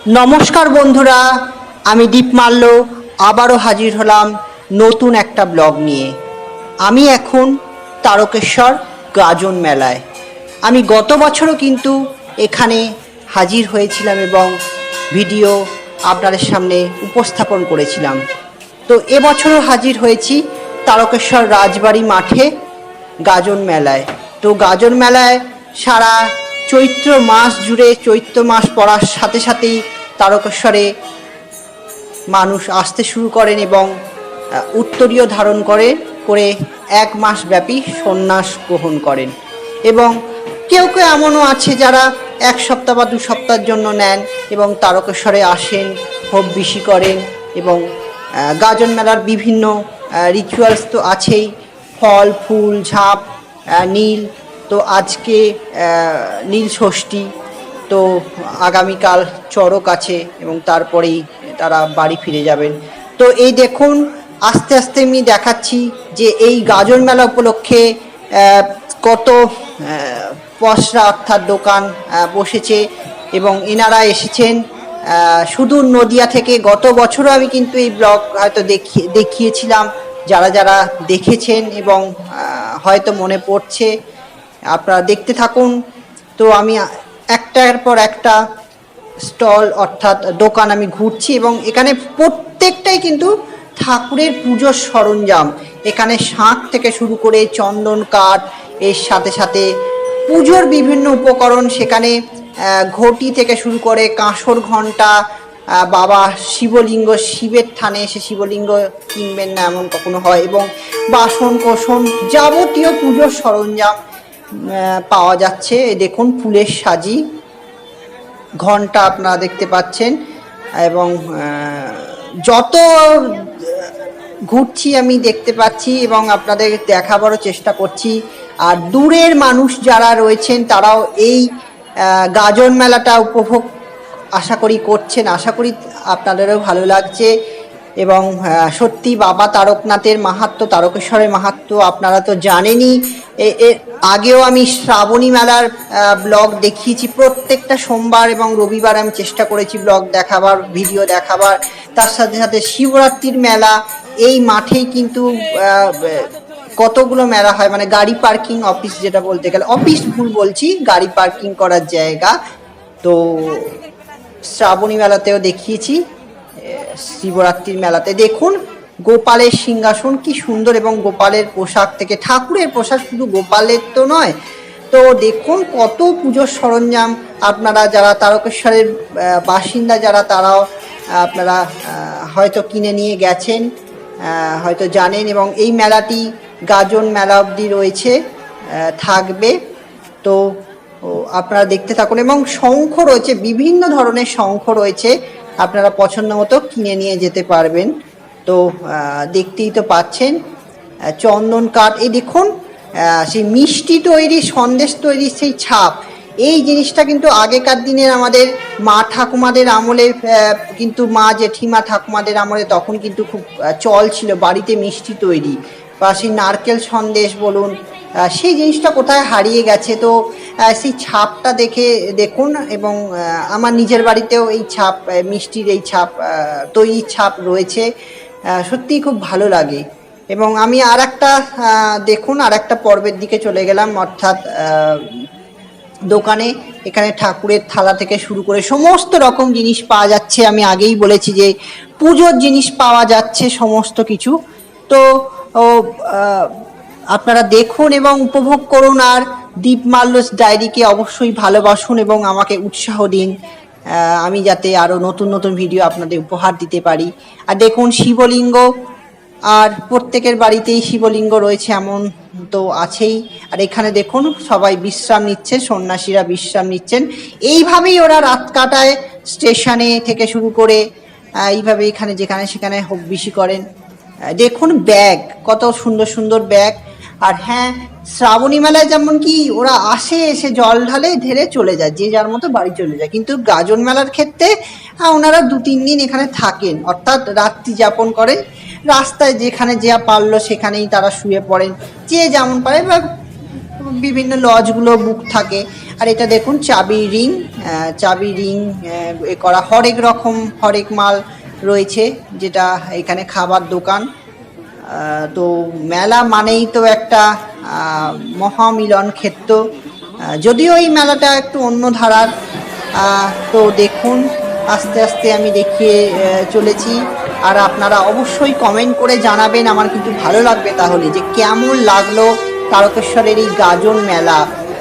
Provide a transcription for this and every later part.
নমস্কার বন্ধুরা, আমি দীপ মাল্য আবারও হাজির হলাম নতুন একটা ব্লগ নিয়ে। আমি এখন তারকেশ্বর গাজন মেলায়। আমি গত বছরও কিন্তু এখানে হাজির হয়েছিলাম এবং ভিডিও আপনাদের সামনে উপস্থাপন করেছিলাম। তো এবছরও হাজির হয়েছি তারকেশ্বর রাজবাড়ি মাঠে গাজন মেলায়। তো গাজন মেলায় সারা চৈত্র মাস জুড়ে, চৈত্র মাস পড়ার সাথে সাথেই তারকেশ্বরে মানুষ আসতে শুরু করেন এবং উত্তরীয় ধারণ করে 1 মাস ব্যাপী সন্ন্যাস গ্রহণ করেন। এবং কেউ কেউ এমনও আছে যারা 1 সপ্তাহ বা 2 সপ্তাহের জন্য নেন এবং তারকেশ্বরে আসেন, হবিষি করেন। এবং গাজন মেলার বিভিন্ন রিচুয়ালস তো আছেই, ফল ফুল ঝাঁপ নীল। তো আজকে নীল ষষ্ঠী, তো আগামীকাল চড়ক আছে এবং তারপরেই তারা বাড়ি ফিরে যাবেন। তো এই দেখুন, আস্তে আস্তে আমি দেখাচ্ছি যে এই গাজন মেলা উপলক্ষে কত পসরা অর্থাৎ দোকান বসেছে এবং এনারা এসেছেন সুদূর নদিয়া থেকে। গত বছরও আমি কিন্তু এই ব্লগ হয়তো দেখিয়েছিলাম, যারা যারা দেখেছেন এবং হয়তো মনে পড়ছে, আপনারা দেখতে থাকুন। তো আমি একটার পর একটা স্টল অর্থাৎ দোকান আমি ঘুরছি এবং এখানে প্রত্যেকটাই কিন্তু ঠাকুরের পুজোর সরঞ্জাম। এখানে শাঁখ থেকে শুরু করে চন্দন কাঠ, এর সাথে সাথে পুজোর বিভিন্ন উপকরণ, সেখানে ঘটি থেকে শুরু করে কাঁসর ঘণ্টা, বাবা শিবলিঙ্গ, শিবের থানে এসে শিবলিঙ্গ কিনবেন না এমন কখনো হয়, এবং বাসন কোসন যাবতীয় পুজোর সরঞ্জাম পাওয়া যাচ্ছে। দেখুন ফুলের সাজি, ঘন্টা আপনারা দেখতে পাচ্ছেন। এবং যত ঘুরছি আমি দেখতে পাচ্ছি এবং আপনাদের দেখাবারও চেষ্টা করছি। আর দূরের মানুষ যারা রয়েছেন তারাও এই গাজন মেলাটা উপভোগ আশা করি করছেন, আশা করি আপনাদেরও ভালো লাগছে। এবং সত্যি বাবা তারকনাথের মাহাত্ম্য, তারকেশ্বরের মাহাত্ম্য আপনারা তো জানেনই। এর আগেও আমি শ্রাবণী মেলার ব্লগ দেখিয়েছি, প্রত্যেকটা সোমবার এবং রবিবার আমি চেষ্টা করেছি ব্লগ দেখাবার, ভিডিও দেখাবার। তার সাথে সাথে শিবরাত্রির মেলা এই মাঠেই কিন্তু কতগুলো মেলা হয়, মানে গাড়ি পার্কিং অফিস, যেটা বলতে গেলে অফিস ভুল বলছি, গাড়ি পার্কিং করার জায়গা। তো শ্রাবণী মেলাতেও দেখিয়েছি, শিবরাত্রির মেলাতে দেখুন গোপালের সিংহাসন কি সুন্দর, এবং গোপালের পোশাক থেকে ঠাকুরের পোশাক, শুধু গোপালের তো নয়। তো দেখুন কত পুজোর সরঞ্জাম, আপনারা যারা তারকেশ্বরের বাসিন্দা যারা, তারাও আপনারা হয়তো কিনে নিয়ে গেছেন, হয়তো জানেন। এবং এই মেলাটি গাজন মেলা অবধি রয়েছে, থাকবে। তো আপনারা দেখতে থাকুন। এবং শঙ্খ রয়েছে, বিভিন্ন ধরনের শঙ্খ রয়েছে, আপনারা পছন্দ মতো কিনে নিয়ে যেতে পারবেন। তো দেখতেই তো পাচ্ছেন চন্দন কাঠ, এই দেখুন সেই মিষ্টি তৈরি, সন্দেশ তৈরি সেই ছাপ, এই জিনিসটা কিন্তু আগেকার দিনের আমাদের মা ঠাকুমাদের আমলে, কিন্তু মা জেঠিমা ঠাকুমাদের আমলে তখন কিন্তু খুব চল ছিল বাড়িতে মিষ্টি তৈরি, বা সেই নারকেল সন্দেশ বলুন, সেই জিনিসটা কোথায় হারিয়ে গেছে। তো সেই ছাপটা দেখুন। এবং আমার নিজের বাড়িতেও এই ছাপ, মিষ্টির এই ছাপ, তৈরি ছাপ রয়েছে, সত্যিই খুব ভালো লাগে। এবং আমি আর একটা দেখুন, আর একটা পর্বের দিকে চলে গেলাম, অর্থাৎ দোকানে। এখানে ঠাকুরের থালা থেকে শুরু করে সমস্ত রকম জিনিস পাওয়া যাচ্ছে। আমি আগেই বলেছি যে পুজোর জিনিস পাওয়া যাচ্ছে সমস্ত কিছু। তো আপনারা দেখুন এবং উপভোগ করুন। আর দীপ মাল্যস ডায়েরিকে অবশ্যই ভালোবাসুন এবং আমাকে উৎসাহ দিন, আমি যাতে আরও নতুন নতুন ভিডিও আপনাদের উপহার দিতে পারি। আর দেখুন শিবলিঙ্গ, আর প্রত্যেকের বাড়িতেই শিবলিঙ্গ রয়েছে এমন তো আছেই। আর এখানে দেখুন সবাই বিশ্রাম নিচ্ছে, সন্ন্যাসীরা বিশ্রাম নিচ্ছেন। এইভাবেই ওরা রাত কাটায়, স্টেশনে থেকে শুরু করে এইভাবে এখানে যেখানে সেখানে হবিষি করেন। দেখুন ব্যাগ, কত সুন্দর সুন্দর ব্যাগ। আর হ্যাঁ, শ্রাবণী মেলায় যেমন কি ওরা আসে, এসে জল ঢেলে চলে যায়, যে যার মতো বাড়ি চলে যায়। কিন্তু গাজন মেলার ক্ষেত্রে ওনারা 2-3 দিন এখানে থাকেন, অর্থাৎ রাত্রি যাপন করেন। রাস্তায় যেখানে যা পারলো সেখানেই তারা শুয়ে পড়েন, যে যেমন পারে, বা বিভিন্ন লজগুলো বুক থাকে। আর এটা দেখুন চাবি রিং, এ করা হরেক রকম হরেক মাল রয়েছে, যেটা এখানে খাবার দোকান। তো মেলা মানেই তো একটা মহামিলন ক্ষেত্র, যদিও এই মেলাটা একটু অন্য ধারার। তো দেখুন আস্তে আস্তে আমি দেখিয়ে চলেছি, আর আপনারা অবশ্যই কমেন্ট করে জানাবেন, আমার কিন্তু ভালো লাগবে তাহলে, যে কেমন লাগলো তারকেশ্বরের এই গাজন মেলা।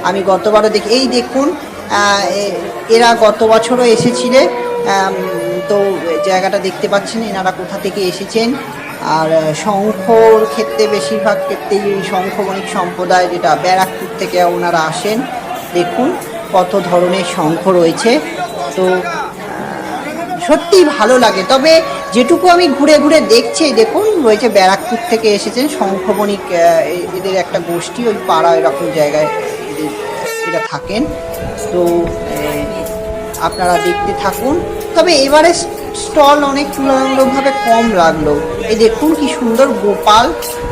আমি গতবারও দেখি, এই দেখুন এরা গত বছরও এসেছিলে, তো জায়গাটা দেখতে পাচ্ছেন এনারা কোথা থেকে এসেছেন। আর শঙ্খর ক্ষেত্রে বেশিরভাগ ক্ষেত্রেই শঙ্খ বণিক সম্প্রদায়, যেটা ব্যারাকপুর থেকে ওনারা আসেন। দেখুন কত ধরনের শঙ্খ রয়েছে, তো সত্যিই ভালো লাগে। তবে যেটুকু আমি ঘুরে ঘুরে দেখছি, দেখুন রয়েছে ব্যারাকপুর থেকে এসেছেন শঙ্খ বণিক, এদের একটা গোষ্ঠী, ওই পাড়া এরকম জায়গায় এরা থাকেন। তো আপনারা দেখতে থাকুন। তবে এবারে স্টল অনেক তুলনামূলকভাবে কম লাগলো। এই দেখুন কি সুন্দর গোপাল,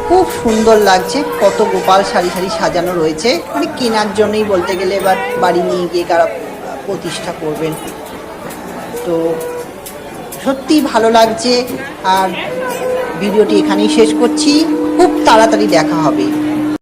খুব সুন্দর লাগছে, কত গোপাল সারি সারি সাজানো রয়েছে, মানে কেনার জন্যই বলতে গেলে, এবার বাড়ি নিয়ে গিয়ে কারা প্রতিষ্ঠা করবেন। তো সত্যিই ভালো লাগছে, আর ভিডিওটি এখানেই শেষ করছি, খুব তাড়াতাড়ি দেখা হবে।